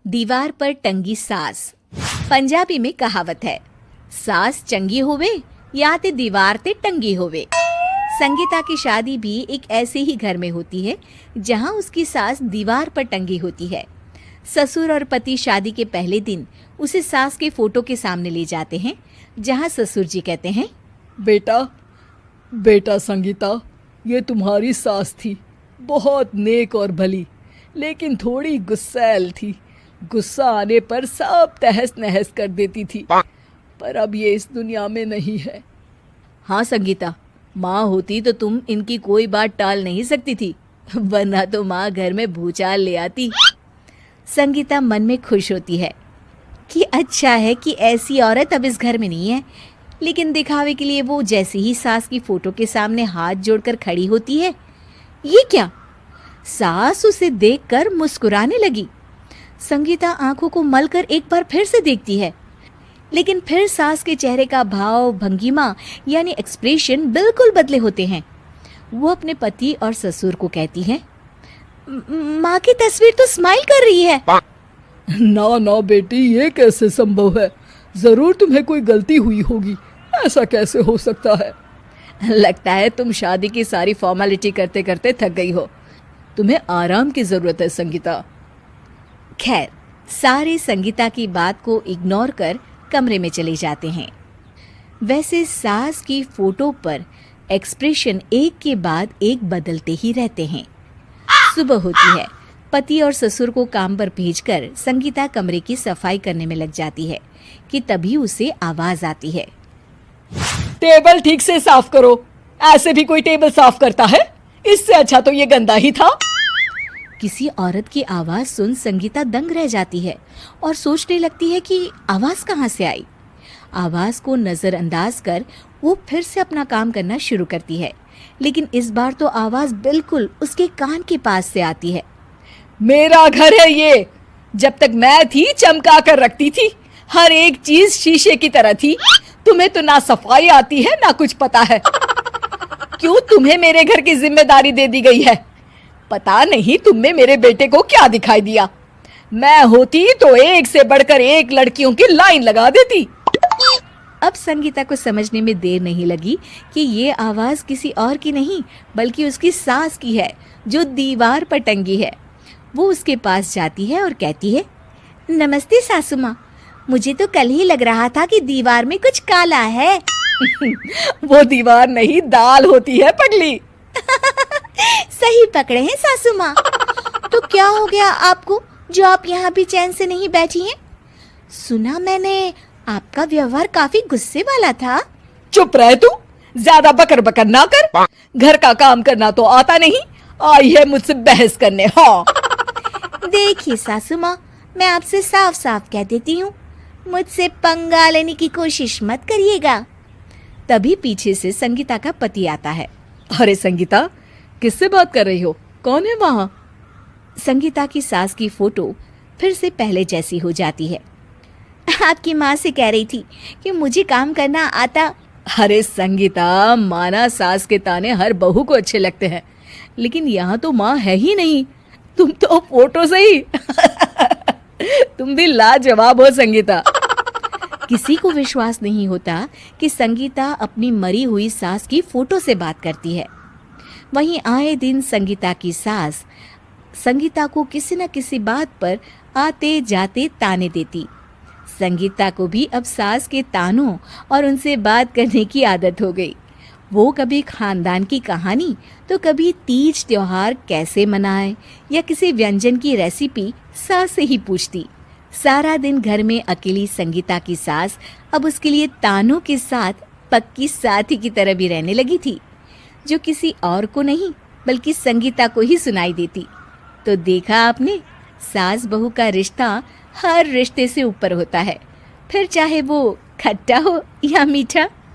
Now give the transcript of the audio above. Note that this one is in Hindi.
दीवार पर टंगी सास। पंजाबी में कहावत है, सास चंगी होवे या ते दीवार ते टंगी होवे। संगीता की शादी भी एक ऐसे ही घर में होती है जहां उसकी सास दीवार पर टंगी होती है। ससुर और पति शादी के पहले दिन उसे सास के फोटो के सामने ले जाते हैं, जहां ससुर जी कहते हैं, बेटा बेटा संगीता, ये तुम्हारी सास थी, बहुत नेक और भली, लेकिन थोड़ी गुस्सैल थी। गुस्सा आने पर सब तहस नहस कर देती थी, पर अब ये इस दुनिया में नहीं है। हाँ संगीता, माँ होती तो तुम इनकी कोई बात टाल नहीं सकती थी, वरना तो माँ घर में भूचाल ले आती। संगीता मन में खुश होती है कि अच्छा है कि ऐसी औरत अब इस घर में नहीं है, लेकिन दिखावे के लिए वो जैसे ही सास की फोटो के सामने हाथ जोड़कर खड़ी होती है, ये क्या? सास उसे देखकर मुस्कुराने लगी। संगीता आंखों को मलकर एक बार फिर से देखती है, लेकिन फिर सास के चेहरे का भाव, भंगिमा यानी एक्सप्रेशन बिल्कुल बदले होते हैं। वो अपने पति और ससुर को कहती है, माँ की तस्वीर तो स्माइल कर रही है। ना ना बेटी, ये कैसे संभव है? जरूर तुम्हें कोई गलती हुई होगी, ऐसा कैसे हो सकता है? लगता है तुम शादी की सारी फॉर्मेलिटी करते करते थक गई हो, तुम्हें आराम की जरूरत है संगीता। खैर, सारे संगीता की बात को इग्नोर कर कमरे में चले जाते हैं। वैसे सास की फोटो पर एक्सप्रेशन एक के बाद एक बदलते ही रहते हैं। सुबह होती है, पति और ससुर को काम पर भेजकर संगीता कमरे की सफाई करने में लग जाती है कि तभी उसे आवाज आती है, टेबल ठीक से साफ करो। ऐसे भी कोई टेबल साफ करता है? इससे अच्छा तो ये गंदा ही था। किसी औरत की आवाज सुन संगीता दंग रह जाती है और सोचने लगती है कि आवाज कहाँ से आई। आवाज को नजरअंदाज कर वो फिर से अपना काम करना शुरू करती है, लेकिन इस बार तो आवाज बिल्कुल उसके कान के पास से आती है। मेरा घर है ये। जब तक मैं थी चमका कर रखती थी, हर एक चीज शीशे की तरह थी। तुम्हें तो ना सफाई आती है ना कुछ पता है। क्यों तुम्हें मेरे घर की जिम्मेदारी दे दी गई है? पता नहीं तुम में मेरे बेटे को क्या दिखाई दिया। मैं होती तो एक से बढ़कर एक लड़कियों की लाइन लगा देती। अब संगीता को समझने में देर नहीं लगी कि ये आवाज किसी और की नहीं बल्कि उसकी सास की है, जो दीवार पर टंगी है। वो उसके पास जाती है और कहती है, नमस्ते सासू माँ, मुझे तो कल ही लग रहा था कि दीवार में कुछ काला है। वो दीवार नहीं, दाल होती है पगली। सही पकड़े हैं सासू माँ। तो क्या हो गया आपको जो आप यहाँ भी चैन से नहीं बैठी हैं? सुना मैंने आपका व्यवहार काफी गुस्से वाला था। चुप रह तू, ज्यादा बकर बकर ना कर। घर का काम करना तो आता नहीं, आई है मुझसे बहस करने। हाँ देखिए सासू माँ, मैं आपसे साफ साफ कह देती हूँ, मुझसे पंगा लेने की कोशिश मत करिएगा। तभी पीछे से संगीता का पति आता है। अरे संगीता, किससे बात कर रही हो? कौन है वहाँ? संगीता की सास की फोटो फिर से पहले जैसी हो जाती है। आपकी माँ से कह रही थी कि मुझे काम करना आता। अरे संगीता, माना सास के ताने हर बहू को अच्छे लगते हैं, लेकिन यहाँ तो माँ है ही नहीं। तुम तो फोटो से ही तुम भी लाजवाब हो संगीता। किसी को विश्वास नहीं होता कि संगीता अपनी मरी हुई सास की फोटो से बात करती है। वहीं आए दिन संगीता की सास संगीता को किसी न किसी बात पर आते जाते ताने देती। संगीता को भी अब सास के तानों और उनसे बात करने की आदत हो गई। वो कभी खानदान की कहानी तो कभी तीज त्योहार कैसे मनाए या किसी व्यंजन की रेसिपी सास से ही पूछती। सारा दिन घर में अकेली संगीता की सास अब उसके लिए तानों के साथ पक्की साथी की तरह भी रहने लगी थी, जो किसी और को नहीं बल्कि संगीता को ही सुनाई देती। तो देखा आपने, सास बहू का रिश्ता हर रिश्ते से ऊपर होता है, फिर चाहे वो खट्टा हो या मीठा।